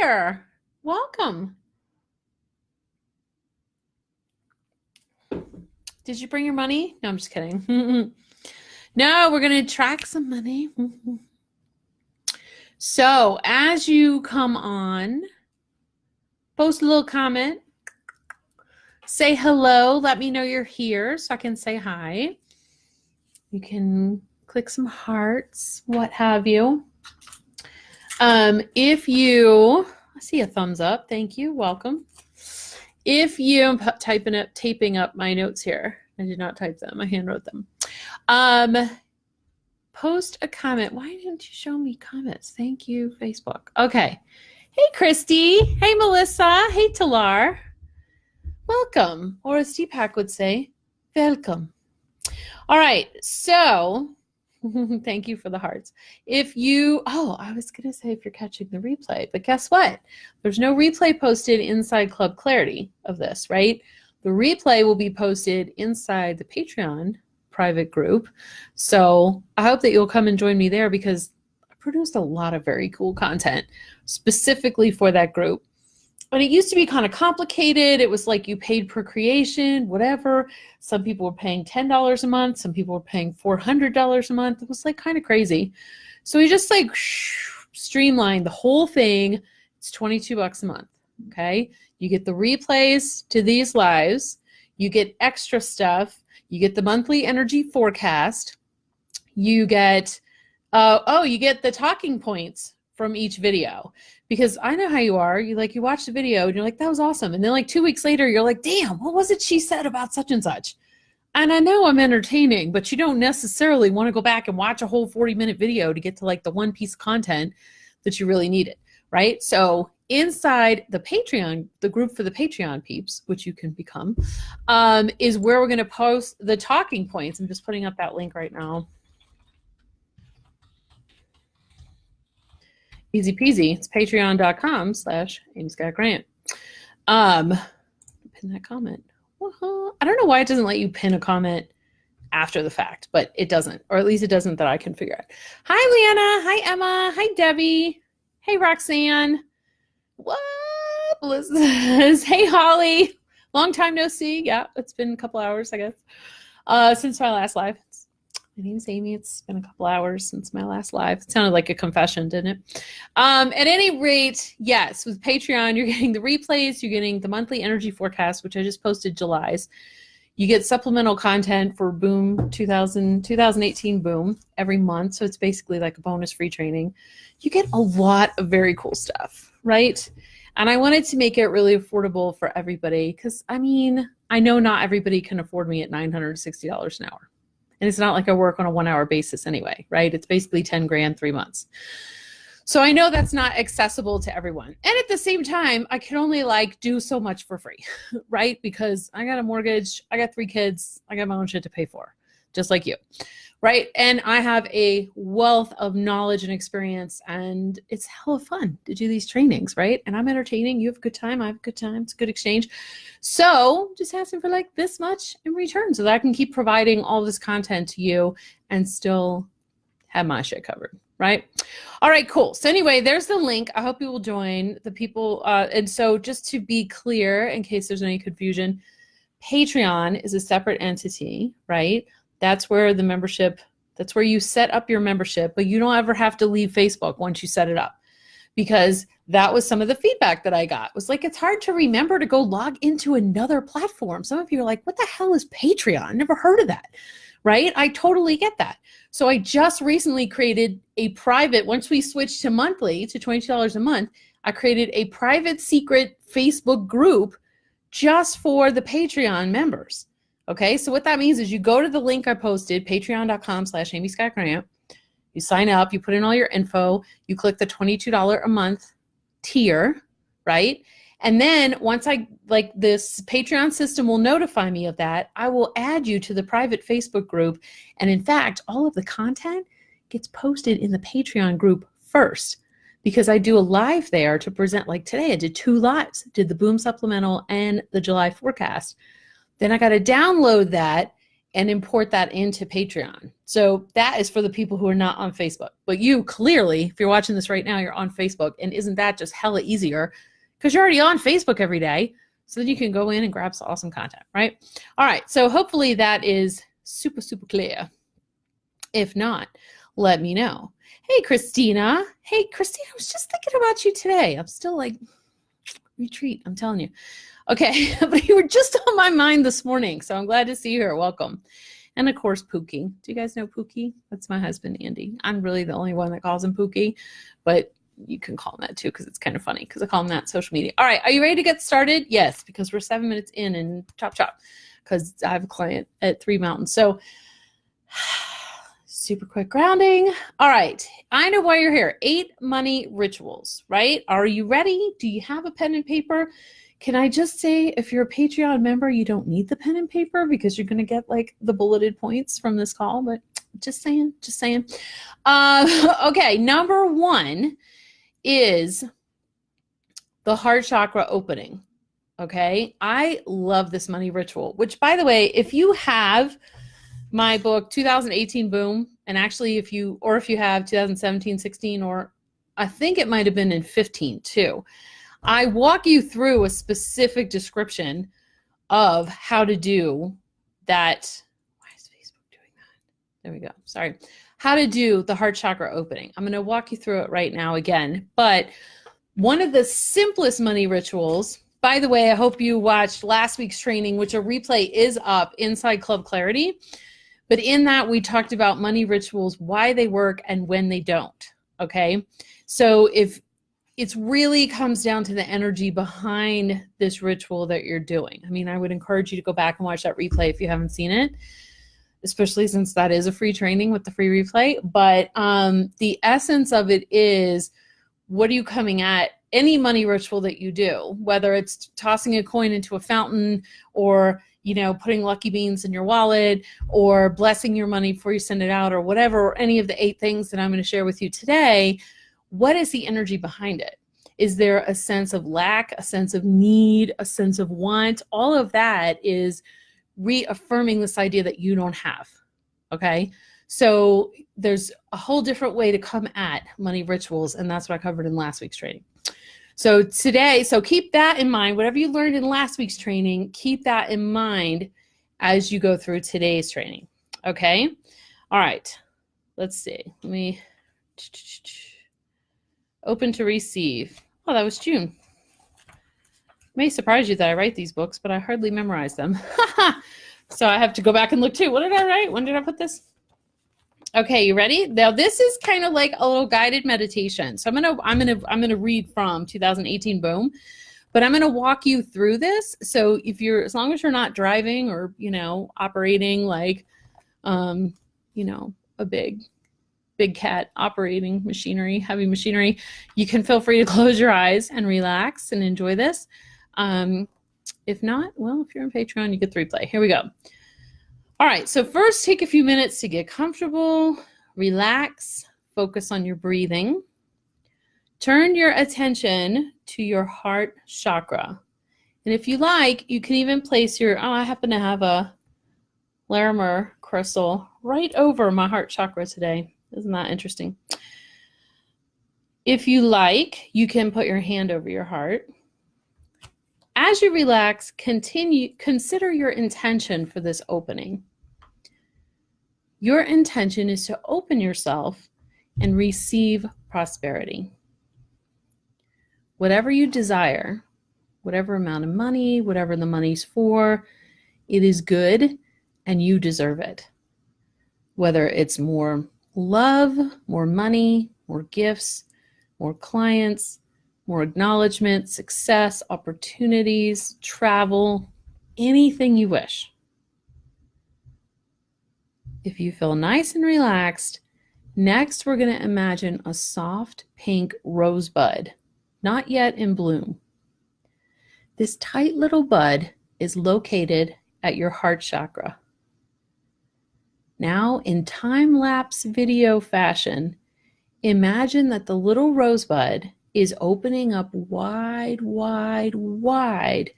there. Welcome. Did you bring your money? No, I'm just kidding. No, we're going to track some money. So as you come on, post a little comment. Say hello. Let me know you're here so I can say hi. You can click some hearts, what have you. If you, I see a thumbs up. Thank you. Welcome. If you, I'm taping up my notes here. I did not type them. I handwrote them. Post a comment. Why didn't you show me comments? Thank you, Facebook. Okay. Hey, Christy. Hey, Melissa. Hey, Talar. Welcome. Or as Deepak would say, welcome. All right. So thank you for the hearts. If you, I was going to say if you're catching the replay, but guess what? There's no replay posted inside Club Clarity of this, right? The replay will be posted inside the Patreon private group. So I hope that you'll come and join me there because I produced a lot of very cool content specifically for that group. But it used to be kind of complicated. It was like you paid per creation, whatever. Some people were paying $10 a month. Some people were paying $400 a month. It was like kind of crazy. So we just like streamlined the whole thing. It's $22 a month. Okay. You get the replays to these lives. You get extra stuff. You get the monthly energy forecast. You get, you get the talking points from each video. Because I know how you are. You watch the video and you're like, that was awesome. And then like 2 weeks later, you're like, damn, what was it she said about such and such? And I know I'm entertaining, but you don't necessarily want to go back and watch a whole 40-minute video to get to like the one piece of content that you really needed, right? So inside the Patreon, the group for the Patreon peeps, which you can become, is where we're going to post the talking points. I'm just putting up that link right now. Easy peasy. It's patreon.com/AmyScottGrant. Pin that comment. I don't know why it doesn't let you pin a comment after the fact, but it doesn't, or at least it doesn't that I can figure out. Hi, Leanna. Hi, Emma. Hi, Debbie. Hey, Roxanne. What? Melissa says, hey, Holly. Long time no see. Yeah, it's been a couple hours, I guess, since my last live. My name's Amy. It's been a couple hours since my last live. It sounded like a confession, didn't it? At any rate, yes, with Patreon, you're getting the replays. You're getting the monthly energy forecast, which I just posted July's. You get supplemental content for Boom 2018 Boom every month. So it's basically like a bonus free training. You get a lot of very cool stuff, right? And I wanted to make it really affordable for everybody because, I mean, I know not everybody can afford me at $960 an hour. And it's not like I work on a 1 hour basis anyway, right? It's basically 10 grand, 3 months. So I know that's not accessible to everyone. And at the same time, I can only do so much for free, right? Because I got a mortgage, I got 3 kids, I got my own shit to pay for, just like you, right? And I have a wealth of knowledge and experience, and it's hella fun to do these trainings, right? And I'm entertaining, you have a good time, I have a good time, it's a good exchange. So just asking for like this much in return so that I can keep providing all this content to you and still have my shit covered, right? All right, cool. So anyway, there's the link. I hope you will join the people. And so just to be clear, in case there's any confusion, Patreon is a separate entity, right? That's where the membership, that's where you set up your membership, but you don't ever have to leave Facebook once you set it up. Because that was some of the feedback that I got. It was like, it's hard to remember to go log into another platform. Some of you are like, what the hell is Patreon? Never heard of that, right? I totally get that. So I just recently created a private, once we switched to monthly, to $22 a month, I created a private secret Facebook group just for the Patreon members. Okay, so what that means is you go to the link I posted, patreon.com/AmyScottGrant. You sign up, you put in all your info, you click the $22 a month tier, right? And then once this Patreon system will notify me of that, I will add you to the private Facebook group. And in fact, all of the content gets posted in the Patreon group first because I do a live there to present. Like today, I did 2 lives, did the Boom supplemental and the July forecast. Then I got to download that and import that into Patreon. So that is for the people who are not on Facebook. But you clearly, if you're watching this right now, you're on Facebook. And isn't that just hella easier? Because you're already on Facebook every day. So then you can go in and grab some awesome content, right? All right. So hopefully that is super, super clear. If not, let me know. Hey, Christina. Hey, Christina, I was just thinking about you today. I'm still like, retreat, I'm telling you. Okay, but you were just on my mind this morning, so I'm glad to see you here. Welcome. And of course, Pookie. Do you guys know Pookie? That's my husband, Andy. I'm really the only one that calls him Pookie, but you can call him that too because it's kind of funny because I call him that on social media. All right, are you ready to get started? Yes, because we're 7 minutes in and chop chop because I have a client at 3 Mountains. So super quick grounding. All right, I know why you're here. 8 money rituals, right? Are you ready? Do you have a pen and paper? Can I just say, if you're a Patreon member, you don't need the pen and paper because you're going to get like the bulleted points from this call, but just saying. Okay, number 1 is the heart chakra opening. Okay, I love this money ritual, which by the way, if you have my book, 2018 Boom, and actually if you have 2017, 16, or I think it might've been in 15 too, I walk you through a specific description of how to do that. Why is Facebook doing that? There we go. Sorry. How to do the heart chakra opening. I'm going to walk you through it right now again. But one of the simplest money rituals, by the way, I hope you watched last week's training, which a replay is up inside Club Clarity. But in that, we talked about money rituals, why they work and when they don't. Okay. So if it really comes down to the energy behind this ritual that you're doing. I mean, I would encourage you to go back and watch that replay if you haven't seen it, especially since that is a free training with the free replay. But the essence of it is, what are you coming at? Any money ritual that you do, whether it's tossing a coin into a fountain or, you know, putting lucky beans in your wallet or blessing your money before you send it out or whatever, or any of the 8 things that I'm going to share with you today. What is the energy behind it? Is there a sense of lack, a sense of need, a sense of want? All of that is reaffirming this idea that you don't have, okay? So there's a whole different way to come at money rituals, and that's what I covered in last week's training. So today, so keep that in mind. Whatever you learned in last week's training, keep that in mind as you go through today's training, okay? All right, let's see. Let me... Open to receive. Oh, that was June. May surprise you that I write these books, but I hardly memorize them. So I have to go back and look too. What did I write? When did I put this? Okay, you ready? Now this is kind of like a little guided meditation. So I'm gonna read from 2018 Boom, but I'm gonna walk you through this. So as long as you're not driving or, you know, operating like, you know, a big cat operating machinery, heavy machinery, you can feel free to close your eyes and relax and enjoy this. If not, well, if you're on Patreon, you get the replay. Here we go. All right, so first take a few minutes to get comfortable, relax, focus on your breathing. Turn your attention to your heart chakra. And if you like, you can even place I happen to have a Larimer crystal right over my heart chakra today. Isn't that interesting? If you like, you can put your hand over your heart. As you relax, consider your intention for this opening. Your intention is to open yourself and receive prosperity. Whatever you desire, whatever amount of money, whatever the money's for, it is good and you deserve it. Whether it's more love, more money, more gifts, more clients, more acknowledgement, success, opportunities, travel, anything you wish. If you feel nice and relaxed, next we're going to imagine a soft pink rosebud, not yet in bloom. This tight little bud is located at your heart chakra. Now, in time-lapse video fashion, imagine that the little rosebud is opening up wide, wide, wide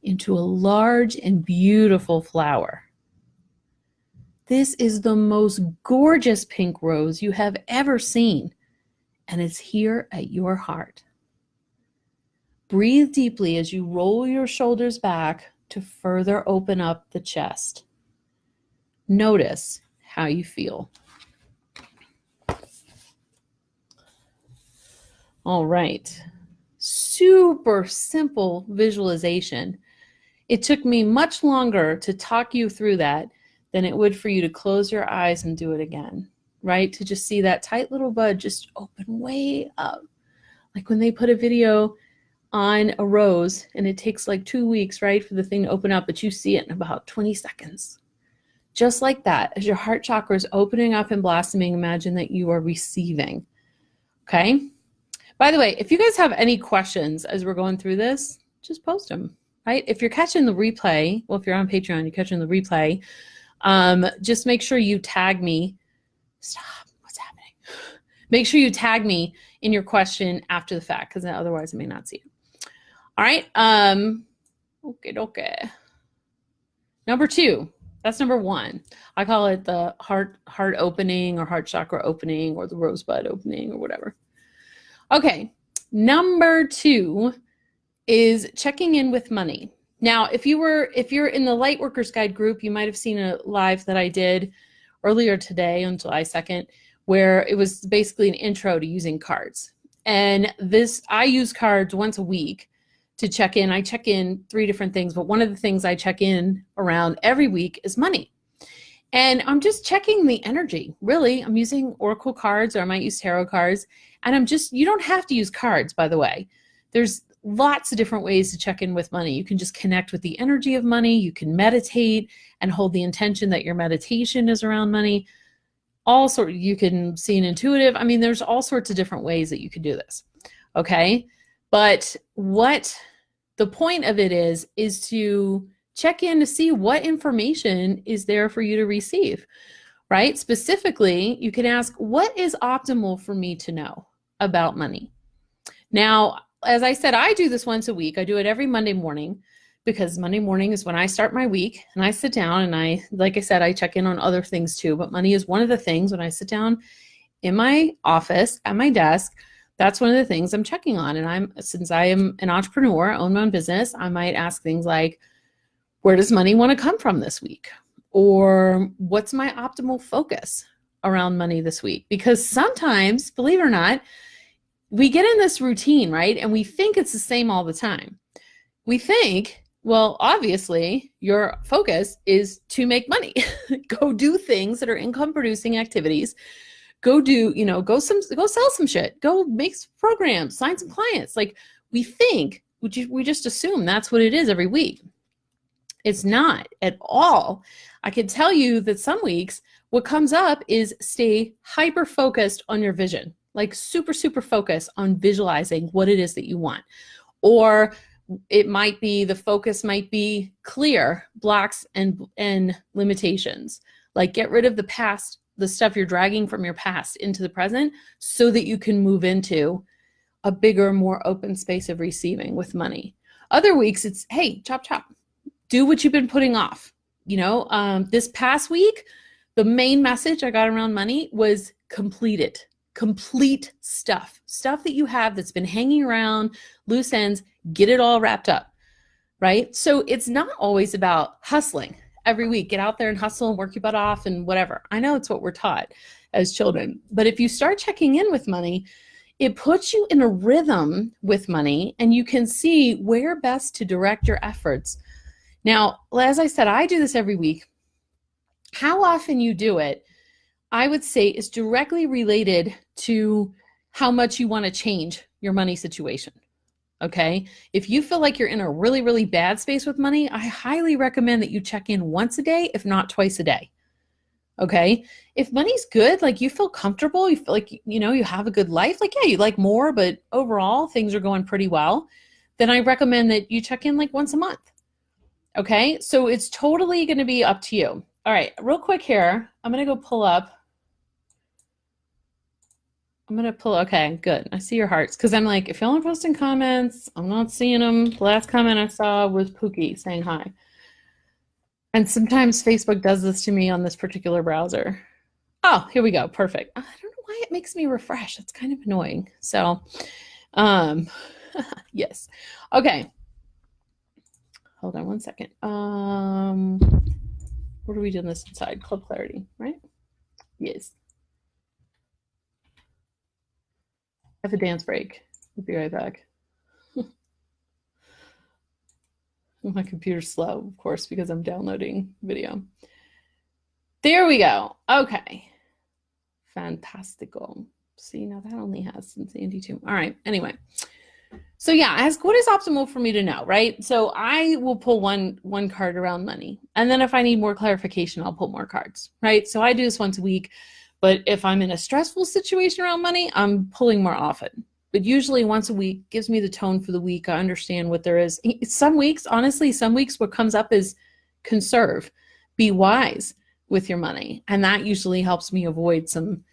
into a large and beautiful flower. This is the most gorgeous pink rose you have ever seen, and it's here at your heart. Breathe deeply as you roll your shoulders back to further open up the chest. Notice how you feel. All right. Super simple visualization. It took me much longer to talk you through that than it would for you to close your eyes and do it again, right? To just see that tight little bud just open way up. Like when they put a video on a rose and it takes like 2 weeks, right, for the thing to open up, but you see it in about 20 seconds. Just like that, as your heart chakra is opening up and blossoming, imagine that you are receiving, okay? By the way, if you guys have any questions as we're going through this, just post them, right? If you're catching the replay, well, if you're on Patreon, you're catching the replay, just make sure you tag me. Stop, what's happening? Make sure you tag me in your question after the fact, because otherwise I may not see it. All right, okay. Number 2, that's number 1. I call it the heart opening or heart chakra opening or the rosebud opening or whatever. Okay, number 2 is checking in with money. Now, if you're in the Lightworkers Guide group, you might have seen a live that I did earlier today on July 2nd, where it was basically an intro to using cards. And I use cards once a week to check in. I check in 3 different things, but one of the things I check in around every week is money. And I'm just checking the energy. Really, I'm using oracle cards, or I might use tarot cards. And you don't have to use cards, by the way. There's lots of different ways to check in with money. You can just connect with the energy of money. You can meditate and hold the intention that your meditation is around money. You can see an intuitive. I mean, there's all sorts of different ways that you can do this. Okay. But what the point of it is to check in to see what information is there for you to receive, right? Specifically, you can ask, what is optimal for me to know about money? Now, as I said, I do this once a week. I do it every Monday morning because Monday morning is when I start my week, and I sit down and like I said, I check in on other things too, but money is one of the things. When I sit down in my office at my desk, that's one of the things I'm checking on. And since I am an entrepreneur, I own my own business, I might ask things like, where does money want to come from this week? Or what's my optimal focus around money this week? Because sometimes, believe it or not, we get in this routine, right? And we think it's the same all the time. We think, well, obviously your focus is to make money. Go do things that are income producing activities. Go sell some shit. Go make some programs, sign some clients. Like we just assume that's what it is every week. It's not at all. I can tell you that some weeks what comes up is stay hyper focused on your vision, like super, super focused on visualizing what it is that you want. Or it might be, the focus might be clear blocks and limitations, like get rid of the past, the stuff you're dragging from your past into the present so that you can move into a bigger, more open space of receiving with money. Other weeks it's, hey, chop, chop, do what you've been putting off. This past week, the main message I got around money was complete stuff that you have that's been hanging around, loose ends, get it all wrapped up, right? So it's not always about hustling every week. Get out there and hustle and work your butt off and whatever. I know it's what we're taught as children, but if you start checking in with money, it puts you in a rhythm with money and you can see where best to direct your efforts. Now, as I said, I do this every week. How often you do it, I would say, is directly related to how much you want to change your money situation. Okay. If you feel like you're in a really, really bad space with money, I highly recommend that you check in once a day, if not twice a day. Okay. If money's good, like you feel comfortable, you feel like, you have a good life, like, yeah, you like more, but overall things are going pretty well, then I recommend that you check in like once a month. Okay. So it's totally going to be up to you. All right. Real quick here. I'm going to go pull up. Okay, good. I see your hearts. Because I'm like, if y'all are posting comments, I'm not seeing them. The last comment I saw was Pookie saying hi. And sometimes Facebook does this to me on this particular browser. Oh, here we go. Perfect. I don't know why it makes me refresh. It's kind of annoying. So, yes. Okay. Hold on one second. What are we doing this inside? Club Clarity, right? Yes. I have a dance break. We'll be right back. My computer's slow, of course, because I'm downloading video. There we go. Okay. Fantastical. See, now that only has since Andy too. All right. Anyway. So yeah, ask what is optimal for me to know, right? So I will pull one card around money. And then if I need more clarification, I'll pull more cards, right? So I do this once a week. But if I'm in a stressful situation around money, I'm pulling more often. But usually once a week gives me the tone for the week. I understand what there is. Some weeks, honestly, some weeks what comes up is conserve, be wise with your money. And that usually helps me avoid some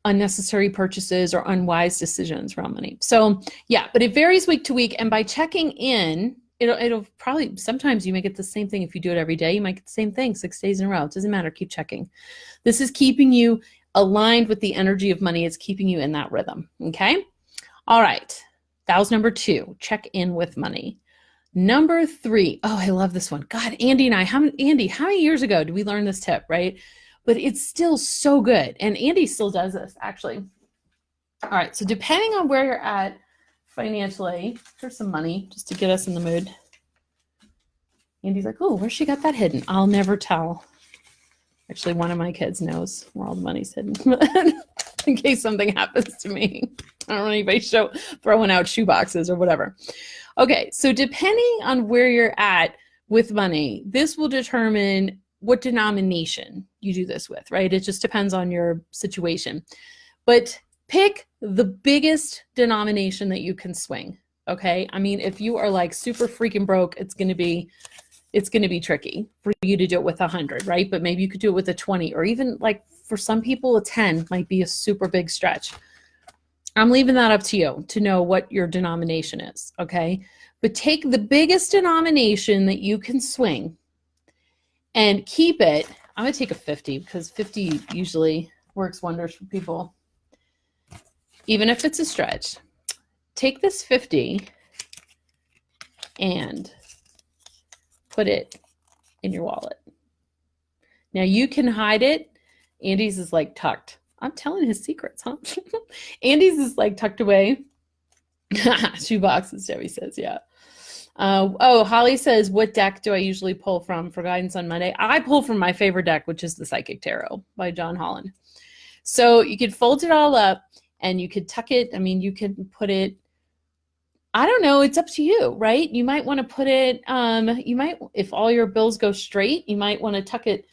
unnecessary purchases or unwise decisions around money. So yeah, but it varies week to week. And by checking in, it'll probably, sometimes you may get the same thing. If you do it every day, you might get the same thing 6 days in a row. It doesn't matter. Keep checking. This is keeping you aligned with the energy of money. It's keeping you in that rhythm. Okay. All right. That was number 2, check in with money. Number 3. Oh, I love this one. God, Andy and I, how many years ago did we learn this tip, right? But it's still so good. And Andy still does this, actually. All right. So depending on where you're at financially, here's some money just to get us in the mood. Andy's like, oh, where she got that hidden? I'll never tell. Actually, one of my kids knows where all the money's hidden. In case something happens to me. I don't want anybody throwing out shoe boxes or whatever. Okay. So depending on where you're at with money, this will determine what denomination you do this with, right? It just depends on your situation. But pick the biggest denomination that you can swing, okay? I mean, if you are like super freaking broke, it's going to be tricky for you to do it with 100, right? But maybe you could do it with a 20, or even like for some people, a 10 might be a super big stretch. I'm leaving that up to you to know what your denomination is, okay? But take the biggest denomination that you can swing and keep it. I'm going to take a 50 because 50 usually works wonders for people. Even if it's a stretch, take this 50 and put it in your wallet. Now you can hide it. Andy's is like tucked. I'm telling his secrets, huh? Andy's is like tucked away. Shoe boxes, Debbie says, yeah. Oh, Holly says, what deck do I usually pull from for guidance on Monday? I pull from my favorite deck, which is the Psychic Tarot by John Holland. So you could fold it all up and you could tuck it. I mean, you can put it, I don't know, it's up to you, right? You might want to put it, if all your bills go straight, you might want to tuck it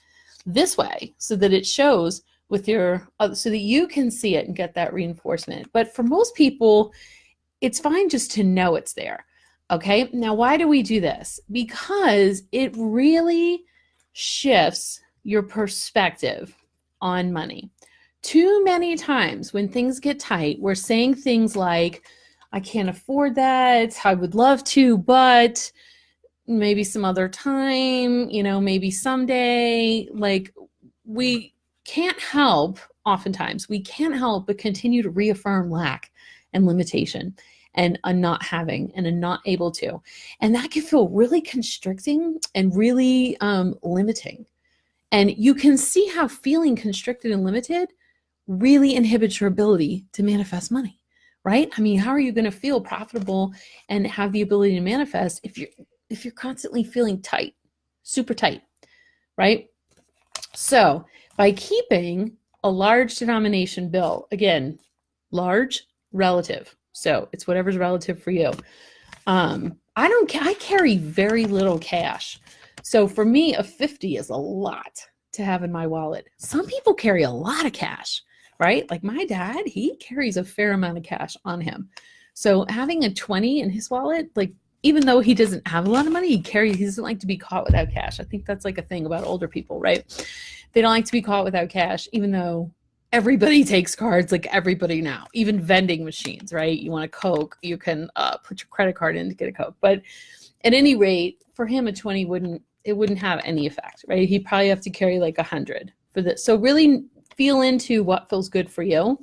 this way so that it shows with your, so that you can see it and get that reinforcement. But for most people, it's fine just to know it's there. Okay, now why do we do this? Because it really shifts your perspective on money. Too many times when things get tight, we're saying things like, I can't afford that, I would love to, but maybe some other time, maybe someday. Like, we can't help, oftentimes, we can't help but continue to reaffirm lack and limitation and a not having and a not able to. And that can feel really constricting and really limiting. And you can see how feeling constricted and limited really inhibits your ability to manifest money, right? I mean, how are you going to feel profitable and have the ability to manifest if you're constantly feeling tight, super tight, right? So by keeping a large denomination bill, again, large, relative. So it's whatever's relative for you. I carry very little cash. So for me, a 50 is a lot to have in my wallet. Some people carry a lot of cash, right? Like my dad, he carries a fair amount of cash on him. So having a 20 in his wallet, like even though he doesn't have a lot of money, he doesn't like to be caught without cash. I think that's like a thing about older people, right? They don't like to be caught without cash, even though everybody takes cards, like everybody now, even vending machines, right? You want a Coke, you can put your credit card in to get a Coke. But at any rate, for him, a 20 it wouldn't have any effect, right? He'd probably have to carry like 100 for this. So really feel into what feels good for you.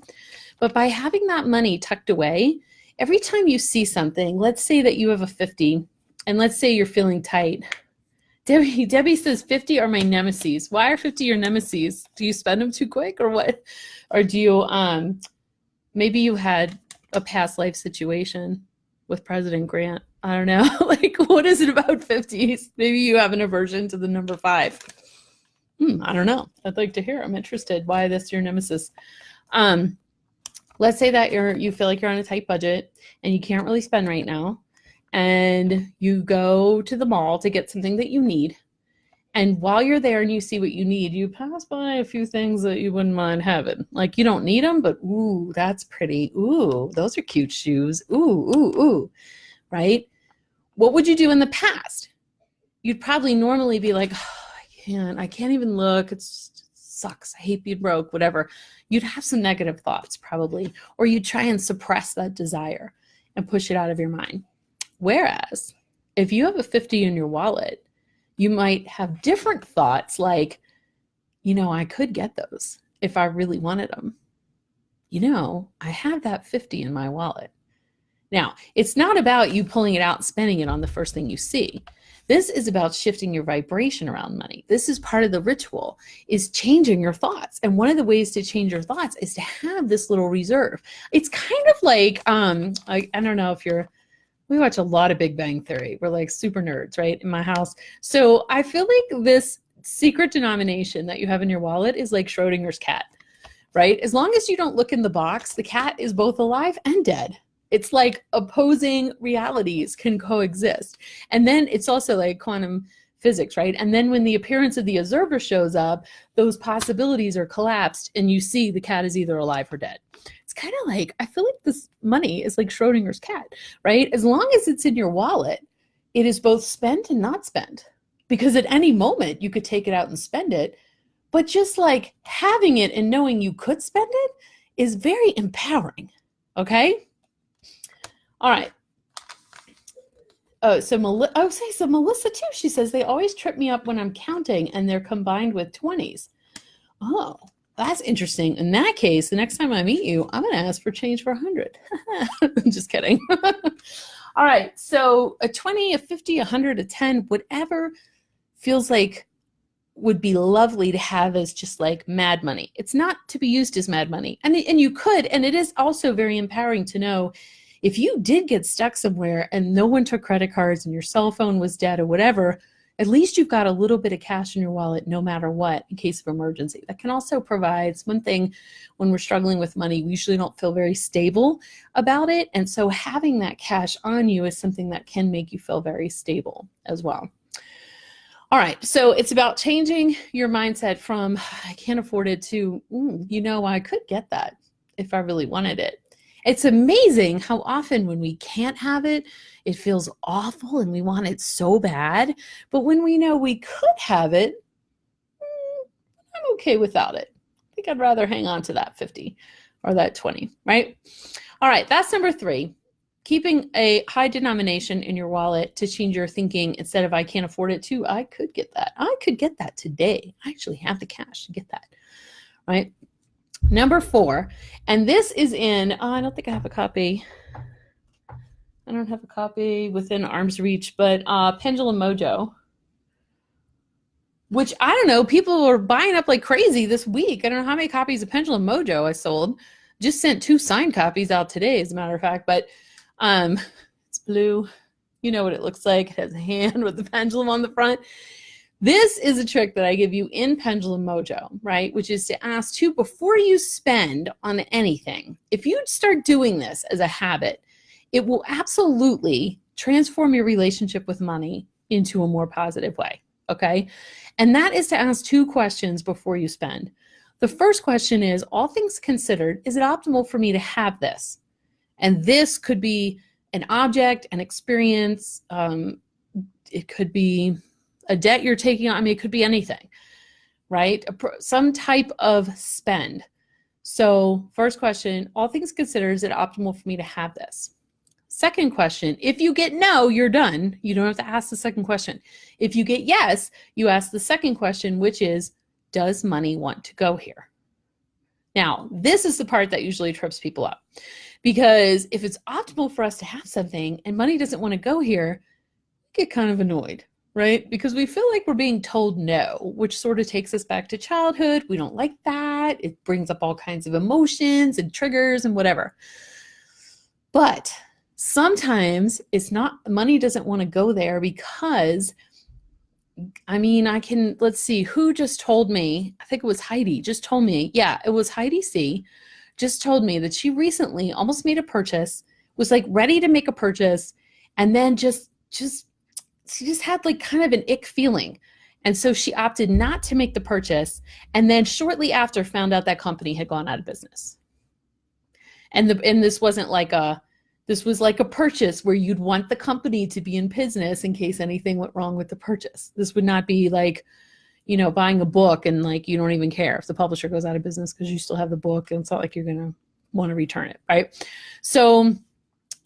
But by having that money tucked away, every time you see something, let's say that you have a 50, and let's say you're feeling tight. Debbie says 50 are my nemesis. Why are 50 your nemesis? Do you spend them too quick or what? Or do you, maybe you had a past life situation with President Grant. I don't know. Like, what is it about 50s? Maybe you have an aversion to the number 5. I don't know. I'd like to hear. I'm interested. Why this your nemesis? Let's say that you feel like you're on a tight budget and you can't really spend right now, and you go to the mall to get something that you need. And while you're there and you see what you need, you pass by a few things that you wouldn't mind having. Like, you don't need them, but ooh, that's pretty. Ooh, those are cute shoes. Ooh, right? What would you do in the past? You'd probably normally be like, oh, I can't even look. It sucks. I hate being broke, whatever. You'd have some negative thoughts probably, or you'd try and suppress that desire and push it out of your mind. Whereas if you have a 50 in your wallet, you might have different thoughts like, I could get those if I really wanted them. I have that 50 in my wallet. Now, it's not about you pulling it out and spending it on the first thing you see. This is about shifting your vibration around money. This is part of the ritual, is changing your thoughts. And one of the ways to change your thoughts is to have this little reserve. It's kind of like, I don't know if we watch a lot of Big Bang Theory. We're like super nerds, right? In my house. So I feel like this secret denomination that you have in your wallet is like Schrodinger's cat, right? As long as you don't look in the box, the cat is both alive and dead. It's like opposing realities can coexist. And then it's also like quantum physics, right? And then when the appearance of the observer shows up, those possibilities are collapsed and you see the cat is either alive or dead. It's kind of like, I feel like this money is like Schrodinger's cat, right? As long as it's in your wallet, it is both spent and not spent. Because at any moment you could take it out and spend it. But just like having it and knowing you could spend it is very empowering, okay? All right. Oh, so Melissa too. She says they always trip me up when I'm counting and they're combined with 20s. Oh, that's interesting. In that case, the next time I meet you, I'm going to ask for change for 100. I'm just kidding. All right. So a 20, a 50, 100, a 10, whatever feels like would be lovely to have as just like mad money. It's not to be used as mad money. And you could, and it is also very empowering to know if you did get stuck somewhere and no one took credit cards and your cell phone was dead or whatever, at least you've got a little bit of cash in your wallet no matter what in case of emergency. That can also provide one thing when we're struggling with money. We usually don't feel very stable about it. And so having that cash on you is something that can make you feel very stable as well. All right, so it's about changing your mindset from I can't afford it to, I could get that if I really wanted it. It's amazing how often when we can't have it, it feels awful and we want it so bad. But when we know we could have it, I'm okay without it. I think I'd rather hang on to that 50 or that 20, right? All right, that's number 3. Keeping a high denomination in your wallet to change your thinking instead of I can't afford it to, I could get that. I could get that today. I actually have the cash to get that, right? Number 4, and this is in, I don't think I have a copy. I don't have a copy within arm's reach, but Pendulum Mojo, which I don't know, people are buying up like crazy this week. I don't know how many copies of Pendulum Mojo I sold. Just sent 2 signed copies out today, as a matter of fact, but it's blue. You know what it looks like. It has a hand with the pendulum on the front. This is a trick that I give you in Pendulum Mojo, right? Which is to ask before you spend on anything, if you start doing this as a habit, it will absolutely transform your relationship with money into a more positive way, okay? And that is to ask 2 questions before you spend. The first question is, all things considered, is it optimal for me to have this? And this could be an object, an experience. It could be a debt you're taking on. I mean, it could be anything, right? Some type of spend. So first question, all things considered, is it optimal for me to have this? Second question, if you get no, you're done. You don't have to ask the second question. If you get yes, you ask the second question, which is, does money want to go here? Now, this is the part that usually trips people up, because if it's optimal for us to have something and money doesn't want to go here, we get kind of annoyed, right? Because we feel like we're being told no, which sort of takes us back to childhood. We don't like that. It brings up all kinds of emotions and triggers and whatever. But sometimes it's not, money doesn't want to go there because, let's see, who just told me, I think it was Heidi, just told me, yeah, it was Heidi C, just told me that she recently almost made a purchase, was like ready to make a purchase, and then she just had like kind of an ick feeling. And so she opted not to make the purchase, and then shortly after found out that company had gone out of business. And this wasn't like this was like a purchase where you'd want the company to be in business in case anything went wrong with the purchase. This would not be like, buying a book and like you don't even care if the publisher goes out of business because you still have the book, and it's not like you're going to want to return it, right? So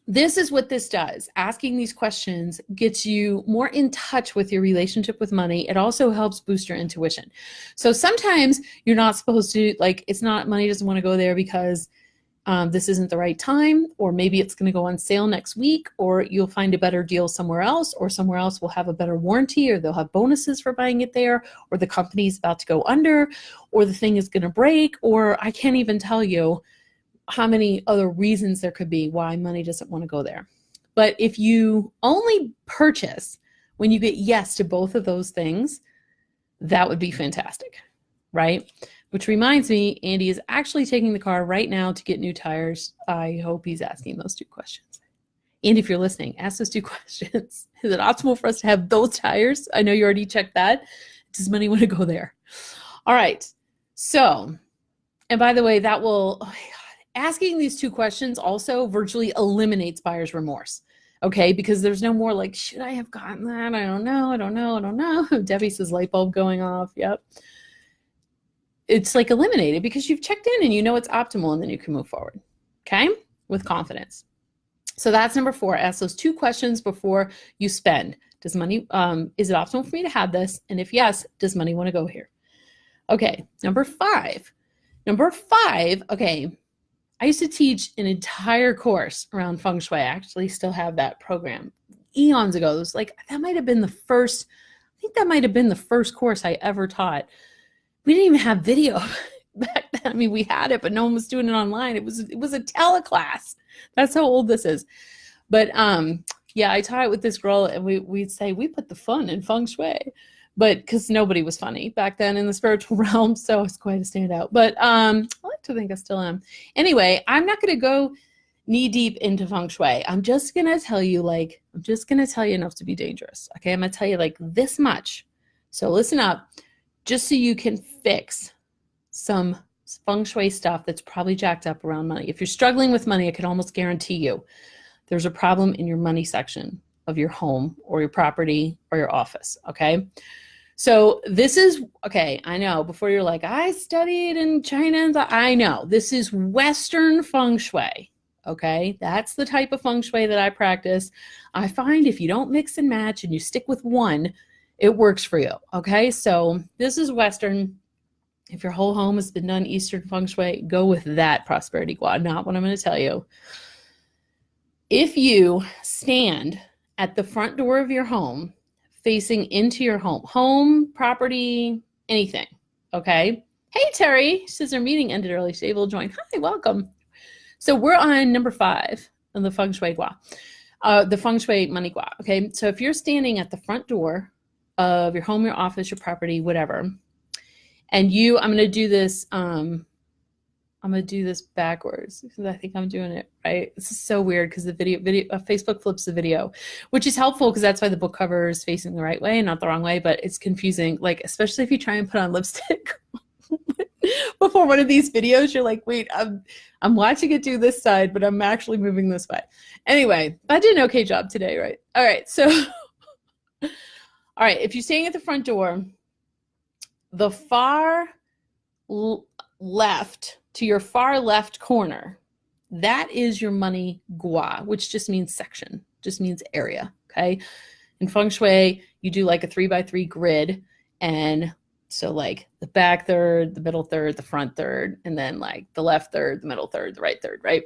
this is what this does. Asking these questions gets you more in touch with your relationship with money. It also helps boost your intuition. So sometimes you're not supposed to, like, it's not, money doesn't want to go there because this isn't the right time, or maybe it's going to go on sale next week, or you'll find a better deal somewhere else, or somewhere else will have a better warranty, or they'll have bonuses for buying it there, or the company's about to go under, or the thing is going to break, or I can't even tell you how many other reasons there could be why money doesn't want to go there. But if you only purchase when you get yes to both of those things, that would be fantastic, right? Which reminds me, Andy is actually taking the car right now to get new tires. I hope he's asking those two questions. And if you're listening, ask those two questions. Is it optimal for us to have those tires? I know you already checked that. Does money want to go there? All right. So, and by the way, that will, oh my God, asking these two questions also virtually eliminates buyer's remorse. Okay, because there's no more like, should I have gotten that? I don't know. Debbie says light bulb going off. Yep. It's like eliminated because you've checked in and you know it's optimal, and then you can move forward, okay, with confidence. So that's number 4. Ask those two questions before you spend. Does money, is it optimal for me to have this? And if yes, does money want to go here? Okay, number 5. Okay, I used to teach an entire course around feng shui. I actually still have that program eons ago. It was like, that might have been the first course I ever taught. We didn't even have video back then. I mean, we had it, but no one was doing it online. It was a teleclass. That's how old this is. But yeah, I taught it with this girl, and we'd say we put the fun in feng shui, but because nobody was funny back then in the spiritual realm, so it's quite a standout. But I like to think I still am. Anyway, I'm not going to go knee deep into feng shui. I'm just going to tell you enough to be dangerous. Okay, I'm going to tell you like this much. So listen up. Just so you can fix some feng shui stuff that's probably jacked up around money. If you're struggling with money, I can almost guarantee you there's a problem in your money section of your home or your property or your office, okay? So this is, okay, I know, before you're like, I studied in China, I know, this is Western feng shui, okay? That's the type of feng shui that I practice. I find if you don't mix and match and you stick with one, it works for you, okay? So this is Western. If your whole home has been done Eastern feng shui, go with that prosperity gua, not what I'm going to tell you. If you stand at the front door of your home, facing into your home, property, anything, okay? Hey, Terry, she says her meeting ended early. She's able to join. Hi, welcome. So we're on number 5 on the feng shui gua, the feng shui money gua, okay? So if you're standing at the front door of your home, your office, your property, whatever. And I'm going to do this backwards because I think I'm doing it right. This is so weird because the video Facebook flips the video, which is helpful because that's why the book cover is facing the right way and not the wrong way, but it's confusing, like especially if you try and put on lipstick before one of these videos, you're like, wait, I'm watching it do this side, but I'm actually moving this way. Anyway, I did an okay job today, right? All right, so all right, if you're staying at the front door, the far left, to your far left corner, That is your money gua, which just means section, just means area. Okay. In feng shui, you do like a 3x3 grid. And so like the back third, the middle third, the front third, and then like the left third, the middle third, the right third, right?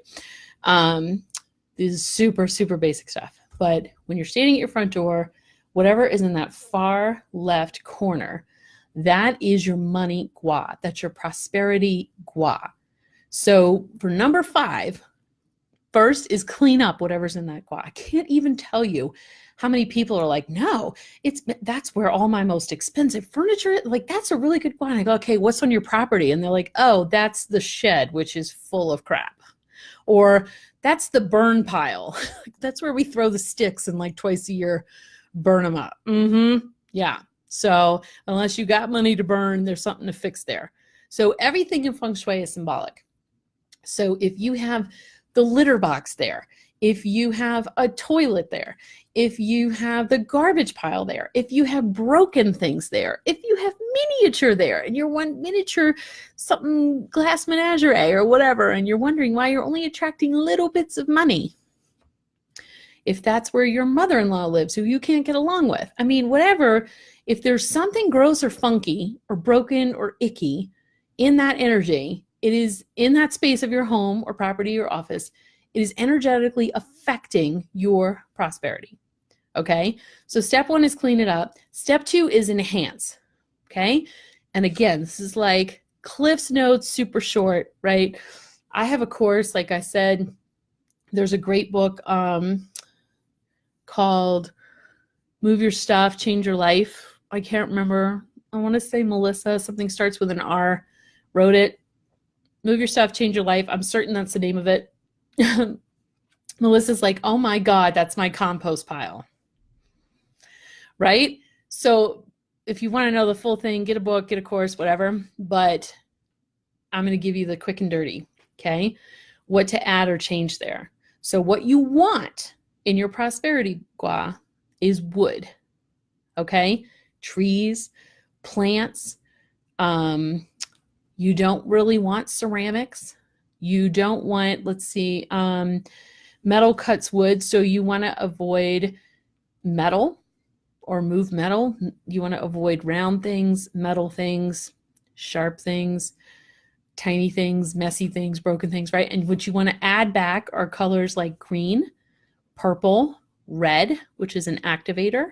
This is super, super basic stuff. But when you're standing at your front door, whatever is in that far left corner, that is your money gua. That's your prosperity gua. So for number 5, first is clean up whatever's in that gua. I can't even tell you how many people are like, no, that's where all my most expensive furniture, like that's a really good gua. And I go, okay, what's on your property? And they're like, oh, that's the shed, which is full of crap. Or that's the burn pile. That's where we throw the sticks and like twice a year, burn them up. Yeah. So unless you got money to burn, there's something to fix there. So everything in feng shui is symbolic. So if you have the litter box there, if you have a toilet there, if you have the garbage pile there, if you have broken things there, if you have miniature there and you're one miniature something glass menagerie or whatever, and you're wondering why you're only attracting little bits of money. If that's where your mother-in-law lives, who you can't get along with. I mean, whatever, if there's something gross or funky or broken or icky in that energy, it is in that space of your home or property or office, it is energetically affecting your prosperity. Okay. So step 1 is clean it up. Step 2 is enhance. Okay. And again, this is like Cliff's Notes, super short, right? I have a course, like I said, there's a great book called Move Your Stuff, Change Your Life. I can't remember. I want to say Melissa, something starts with an R, wrote it. Move Your Stuff, Change Your Life. I'm certain that's the name of it. Melissa's like, oh my God, that's my compost pile. Right? So if you want to know the full thing, get a book, get a course, whatever. But I'm going to give you the quick and dirty. Okay? What to add or change there. So what you want in your prosperity gua is wood. Okay? Trees, plants. You don't really want ceramics. You don't want, let's see, metal cuts wood. So you want to avoid metal or move metal. You want to avoid round things, metal things, sharp things, tiny things, messy things, broken things, right? And what you want to add back are colors like green, purple, red, which is an activator.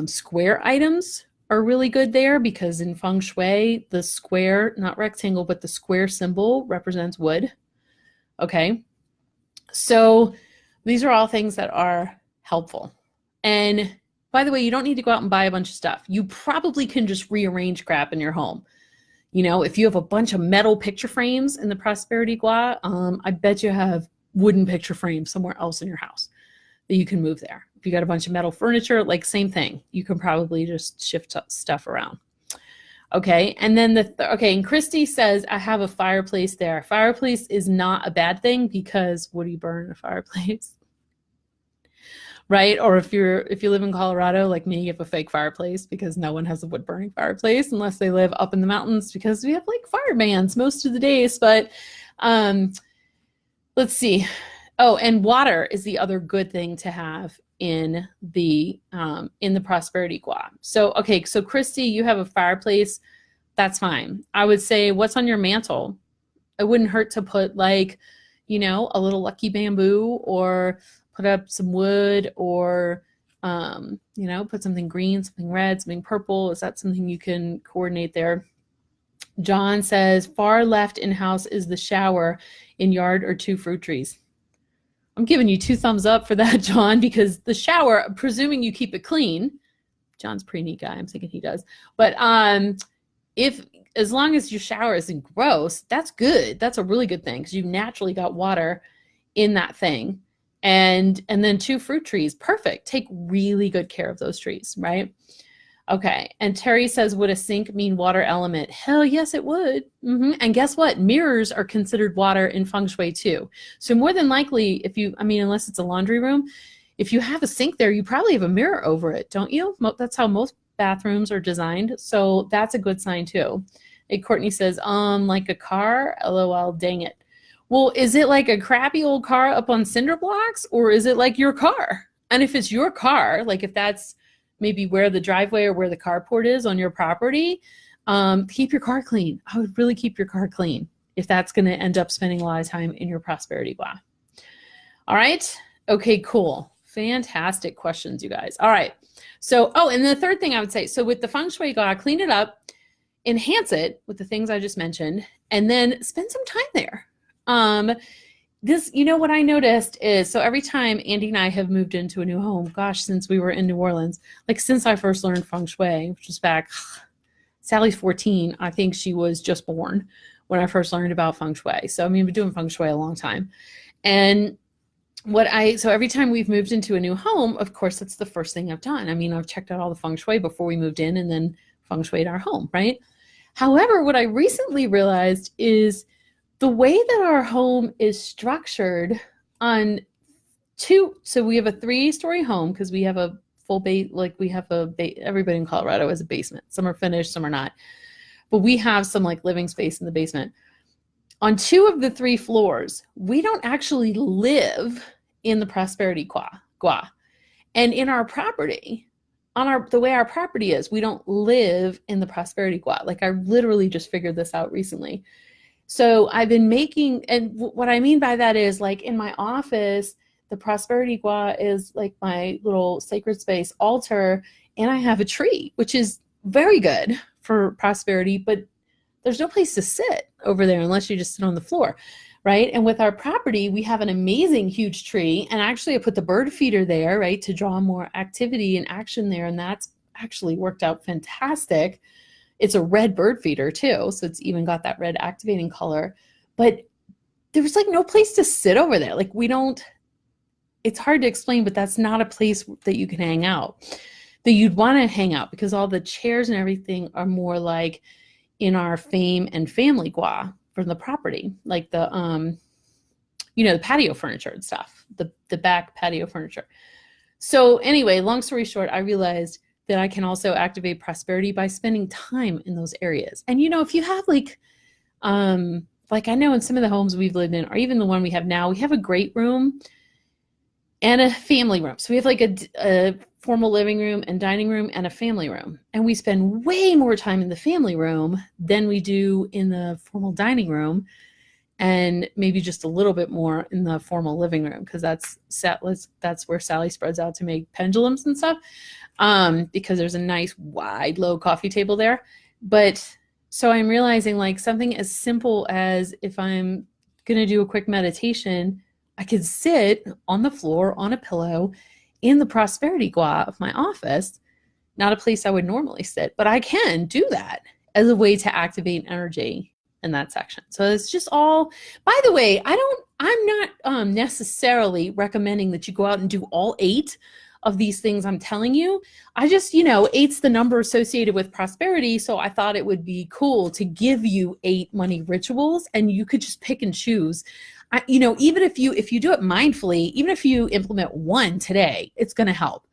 Square items are really good there because in feng shui, the square, not rectangle, but the square symbol represents wood. Okay. So these are all things that are helpful. And by the way, you don't need to go out and buy a bunch of stuff. You probably can just rearrange crap in your home. You know, if you have a bunch of metal picture frames in the prosperity gua, I bet you have wooden picture frames somewhere else in your house that you can move there. If you got a bunch of metal furniture, like same thing. You can probably just shift stuff around. Okay, and then okay, and Christy says, I have a fireplace there. Fireplace is not a bad thing because what do you burn in a fireplace? Right? Or if you live in Colorado, like me, you have a fake fireplace because no one has a wood burning fireplace unless they live up in the mountains because we have like fire bans most of the days. But let's see. Oh, and water is the other good thing to have in the prosperity gua. So, okay, so Christy, you have a fireplace. That's fine. I would say, what's on your mantle? It wouldn't hurt to put like, you know, a little lucky bamboo or put up some wood or, you know, put something green, something red, something purple. Is that something you can coordinate there? John says, far left in house is the shower, in yard or 2 fruit trees. I'm giving you 2 thumbs up for that, John, because the shower, presuming you keep it clean, John's a pretty neat guy. I'm thinking he does. But as long as your shower isn't gross, that's good. That's a really good thing because you've naturally got water in that thing. And then 2 fruit trees, perfect. Take really good care of those trees, right? Okay. And Terry says, would a sink mean water element? Hell yes, it would. And guess what? Mirrors are considered water in feng shui too. So more than likely, unless it's a laundry room, if you have a sink there, you probably have a mirror over it, don't you? That's how most bathrooms are designed. So that's a good sign too. Hey, Courtney says, like a car, LOL, dang it. Well, is it like a crappy old car up on cinder blocks, or is it like your car? And if it's your car, like if that's maybe where the driveway or where the carport is on your property, keep your car clean. I would really keep your car clean if that's going to end up spending a lot of time in your prosperity gua. All right. Okay, cool. Fantastic questions, you guys. All right. So, and the third thing I would say, so with the feng shui gua, clean it up, enhance it with the things I just mentioned, and then spend some time there. This, what I noticed is, so every time Andy and I have moved into a new home, gosh, since we were in New Orleans, like since I first learned feng shui, which was back, Sally's 14. I think she was just born when I first learned about feng shui. So, I mean, we've been doing feng shui a long time. And so every time we've moved into a new home, of course, that's the first thing I've done. I mean, I've checked out all the feng shui before we moved in and then feng shuied our home, right? However, what I recently realized is the way that our home is structured on so we have a 3-story home because we have a full base, like we have everybody in Colorado has a basement. Some are finished, some are not. But we have some like living space in the basement. On 2 of the 3 floors, we don't actually live in the prosperity gua. And in our property, the way our property is, we don't live in the prosperity gua. Like I literally just figured this out recently. So I've been making, and what I mean by that is like in my office, the prosperity gua is like my little sacred space altar, and I have a tree, which is very good for prosperity, but there's no place to sit over there unless you just sit on the floor, right? And with our property, we have an amazing huge tree, and actually I put the bird feeder there, right, to draw more activity and action there, and that's actually worked out fantastic. It's a red bird feeder too, so it's even got that red activating color. But there was like no place to sit over there. Like it's hard to explain, but that's not a place that you can hang out, that you'd want to hang out, because all the chairs and everything are more like in our fame and family gua from the property, like the the patio furniture and stuff, the back patio furniture. So anyway, long story short, I realized that I can also activate prosperity by spending time in those areas. And if you have like I know in some of the homes we've lived in, or even the one we have now, we have a great room and a family room. So we have like a formal living room and dining room and a family room. And we spend way more time in the family room than we do in the formal dining room, and maybe just a little bit more in the formal living room, because that's where Sally spreads out to make pendulums and stuff, because there's a nice wide low coffee table there. But so I'm realizing like something as simple as, if I'm going to do a quick meditation, I could sit on the floor on a pillow in the prosperity gua of my office, not a place I would normally sit, but I can do that as a way to activate energy in that section. So it's just all, by the way, I'm not necessarily recommending that you go out and do all 8 of these things I'm telling you. I just, 8's the number associated with prosperity. So I thought it would be cool to give you 8 money rituals, and you could just pick and choose. Even if you do it mindfully, even if you implement 1 today, it's going to help.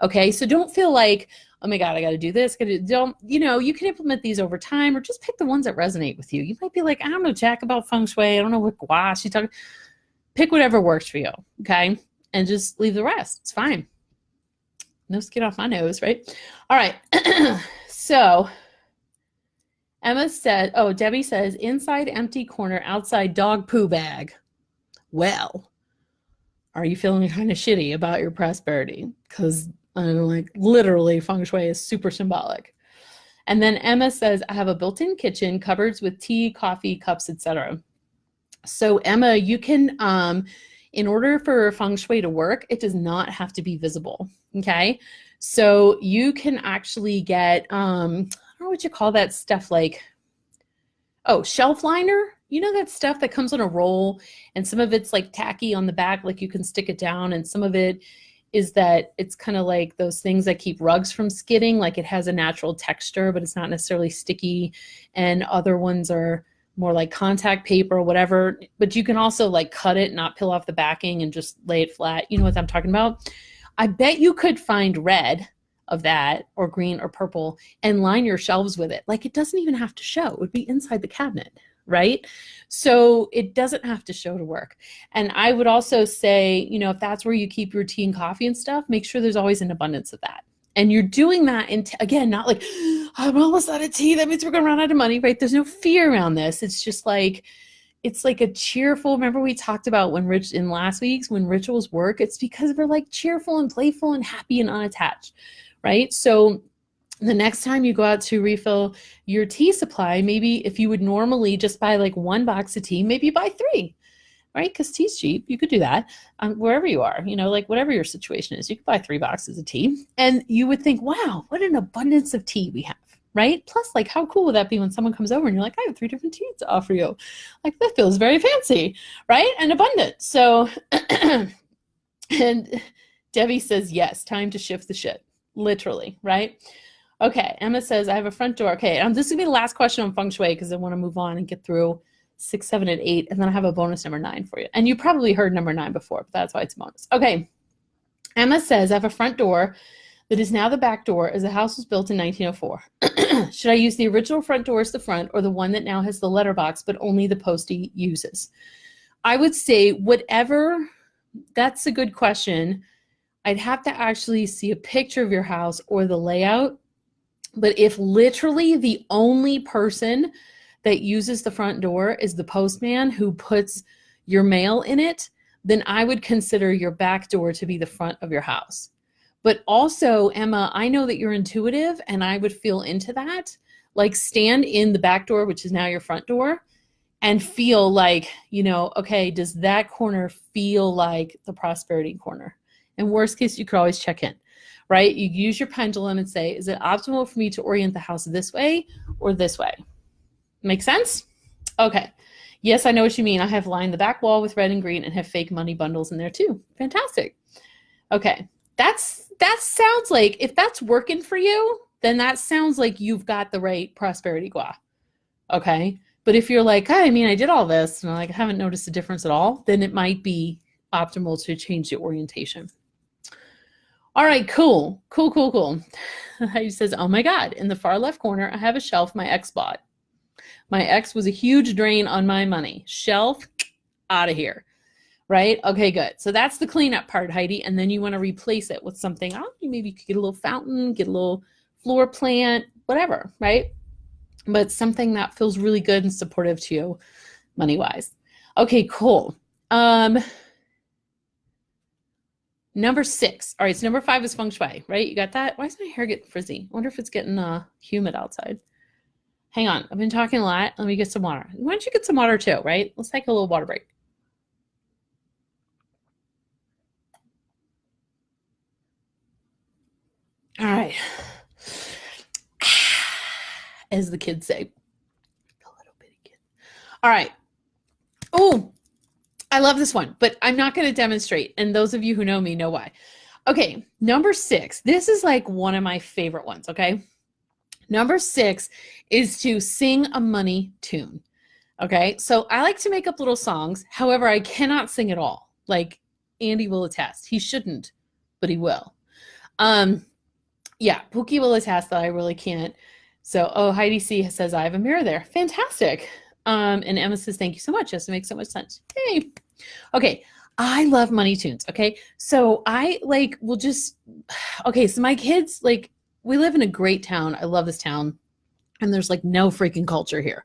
Okay. So don't feel like, oh my God, I got to do this. You can implement these over time, or just pick the ones that resonate with you. You might be like, I don't know jack about feng shui. I don't know what gua she's talking. Pick whatever works for you. Okay. And just leave the rest. It's fine. No skin off my nose, right? All right. So Debbie says, inside empty corner, outside dog poo bag. Well, are you feeling kind of shitty about your prosperity? Because literally feng shui is super symbolic. And then Emma says, I have a built-in kitchen, cupboards with tea, coffee, cups, etc. So Emma, you can, in order for feng shui to work, it does not have to be visible. Okay. So you can actually get, I don't know what you call that stuff, like, shelf liner. That stuff that comes on a roll, and some of it's like tacky on the back, like you can stick it down. And some of it is that it's kind of like those things that keep rugs from skidding. Like it has a natural texture, but it's not necessarily sticky. And other ones are more like contact paper or whatever, but you can also like cut it, not peel off the backing, and just lay it flat. You know what I'm talking about? I bet you could find red of that, or green or purple, and line your shelves with it. Like it doesn't even have to show. It would be inside the cabinet. right? So it doesn't have to show to work. And I would also say, you know, if that's where you keep your tea and coffee and stuff, make sure there's always an abundance of that. And you're doing that, again, not like, I'm almost out of tea, that means we're gonna run out of money, right? There's no fear around this. It's just like, it's like a cheerful, remember we talked about in last week's, when rituals work, it's because we're like cheerful and playful and happy and unattached, right? So the next time you go out to refill your tea supply, maybe if you would normally just buy like 1 box of tea, maybe buy 3, right? Because tea's cheap. You could do that wherever you are, you know, like whatever your situation is, you could buy 3 boxes of tea and you would think, wow, what an abundance of tea we have, right? Plus, like, how cool would that be when someone comes over and you're like, I have 3 different teas to offer you. Like, that feels very fancy, right? And abundant. So, and Debbie says, yes, time to shift the shit, literally, right? Okay, Emma says, I have a front door. Okay, this is going to be the last question on feng shui because I want to move on and get through 6, 7, and 8, and then I have a bonus number 9 for you. And you probably heard number 9 before, but that's why it's a bonus. Okay, Emma says, I have a front door that is now the back door as the house was built in 1904. Should I use the original front door as the front or the one that now has the letterbox but only the postie uses? I would say whatever, that's a good question. I'd have to actually see a picture of your house or the layout. But if literally the only person that uses the front door is the postman who puts your mail in it, then I would consider your back door to be the front of your house. But also, Emma, I know that you're intuitive and I would feel into that. Like, stand in the back door, which is now your front door, and feel like, you know, okay, does that corner feel like the prosperity corner? And worst case, you could always check in. Right? You use your pendulum and say, is it optimal for me to orient the house this way or this way? Make sense? Okay. Yes, I know what you mean. I have lined the back wall with red and green and have fake money bundles in there too. Fantastic. Okay. That sounds like, if that's working for you, then that sounds like you've got the right prosperity gua. Okay. But if you're like, I mean, I did all this and I haven't noticed a difference at all, then it might be optimal to change the orientation. All right, cool. He says, oh my God, in the far left corner, I have a shelf my ex bought. My ex was a huge drain on my money. Shelf, out of here, right? Okay, good. So that's the cleanup part, Heidi. And then you want to replace it with something. Maybe you could get a little fountain, get a little floor plant, whatever, right? But something that feels really good and supportive to you money-wise. Okay, cool. Number 6. All right, so number 5 is feng shui, right? You got that? Why is my hair getting frizzy? I wonder if it's getting humid outside. Hang on, I've been talking a lot. Let me get some water. Why don't you get some water too, right? Let's take a little water break. All right. As the kids say. A little bitty kid. All right. Oh, I love this one, but I'm not going to demonstrate. And those of you who know me know why. Okay, number 6. This is like one of my favorite ones, okay? Number 6 is to sing a money tune, okay? So I like to make up little songs. However, I cannot sing at all. Like, Andy will attest. He shouldn't, but he will. Yeah, Pookie will attest that I really can't. So, Heidi C says, I have a mirror there. Fantastic. And Emma says, thank you so much. Yes, it makes so much sense. Hey. Okay. I love money tunes. Okay. So I will just, okay. So my kids, we live in a great town. I love this town. And there's no freaking culture here.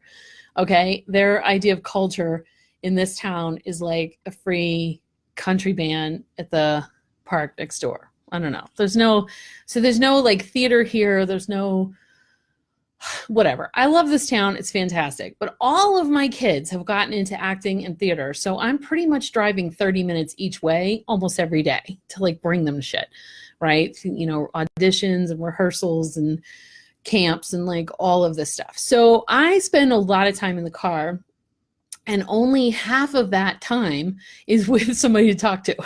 Okay. Their idea of culture in this town is like a free country band at the park next door. I don't know. There's no theater here. There's no whatever. I love this town. It's fantastic. But all of my kids have gotten into acting and theater. So I'm pretty much driving 30 minutes each way almost every day to bring them to shit, right? Auditions and rehearsals and camps and all of this stuff. So I spend a lot of time in the car, and only half of that time is with somebody to talk to,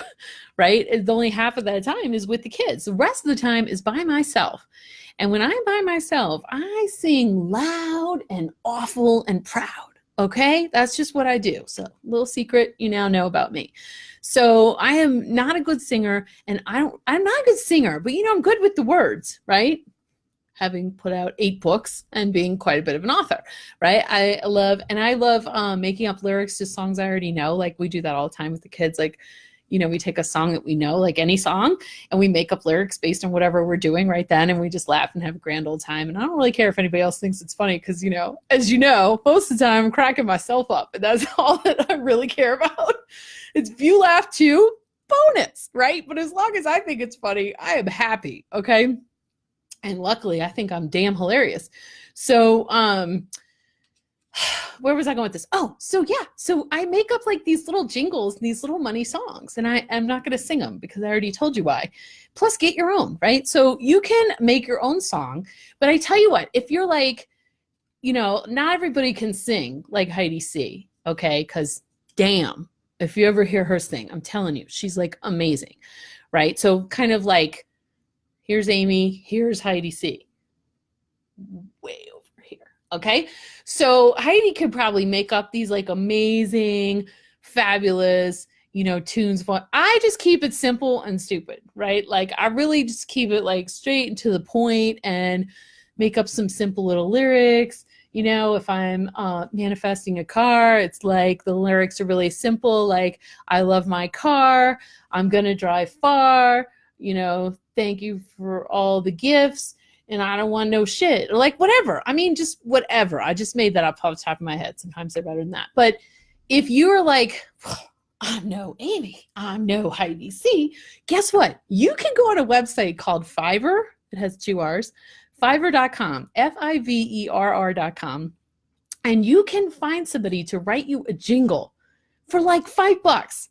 right? And only half of that time is with the kids. The rest of the time is by myself. And when I'm by myself, I sing loud and awful and proud. Okay? That's just what I do. So, little secret you now know about me. So I am not a good singer, and I'm not a good singer, but I'm good with the words, right? having put out 8 books and being quite a bit of an author, right? I love making up lyrics to songs I already know. Like we do that all the time with the kids. Like, we take a song that we know, like any song, and we make up lyrics based on whatever we're doing right then. And we just laugh and have a grand old time. And I don't really care if anybody else thinks it's funny because, as you know, most of the time I'm cracking myself up. And that's all that I really care about. It's if you laugh too, bonus, right? But as long as I think it's funny, I am happy. Okay. And luckily, I think I'm damn hilarious. So, where was I going with this? Oh, so yeah. So I make up like these little jingles, these little money songs, and I'm not going to sing them because I already told you why. Plus get your own, right? So you can make your own song, but I tell you what, if you're like, not everybody can sing like Heidi C, okay? Because damn, if you ever hear her sing, I'm telling you, she's like amazing, right? So kind of like, here's Amy, here's Heidi C. Way over here. Okay. So Heidi could probably make up these like amazing, fabulous, tunes. I just keep it simple and stupid, right? Like I really just keep it like straight and to the point and make up some simple little lyrics. If I'm manifesting a car, it's like the lyrics are really simple. Like, I love my car. I'm going to drive far. Thank you for all the gifts. And I don't want no shit, or like whatever. I mean, just whatever. I just made that up off the top of my head. Sometimes they're better than that. But if you're like, I'm no Amy, I'm no Heidi C, guess what? You can go on a website called Fiverr. It has 2 R's. Fiverr.com, Fiverr.com. And you can find somebody to write you a jingle for like $5.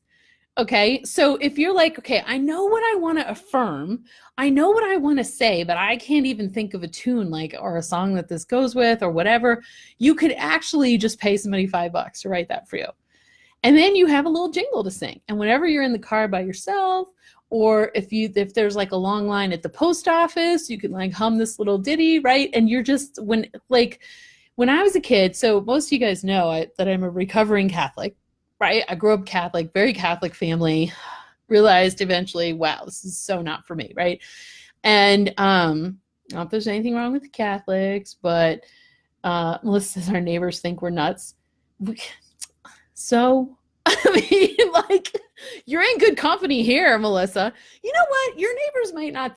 Okay, so if you're like, okay, I know what I want to affirm, I know what I want to say, but I can't even think of a tune like or a song that this goes with or whatever, you could actually just pay somebody $5 to write that for you. And then you have a little jingle to sing. And whenever you're in the car by yourself, or if there's like a long line at the post office, you can like hum this little ditty, right? And you're just when I was a kid, so most of you guys know that I'm a recovering Catholic. Right? I grew up Catholic, very Catholic family, realized eventually, wow, this is so not for me, right? And not if there's anything wrong with the Catholics, but Melissa says our neighbors think we're nuts. So, I mean, like, you're in good company here, Melissa. You know what? Your neighbors might not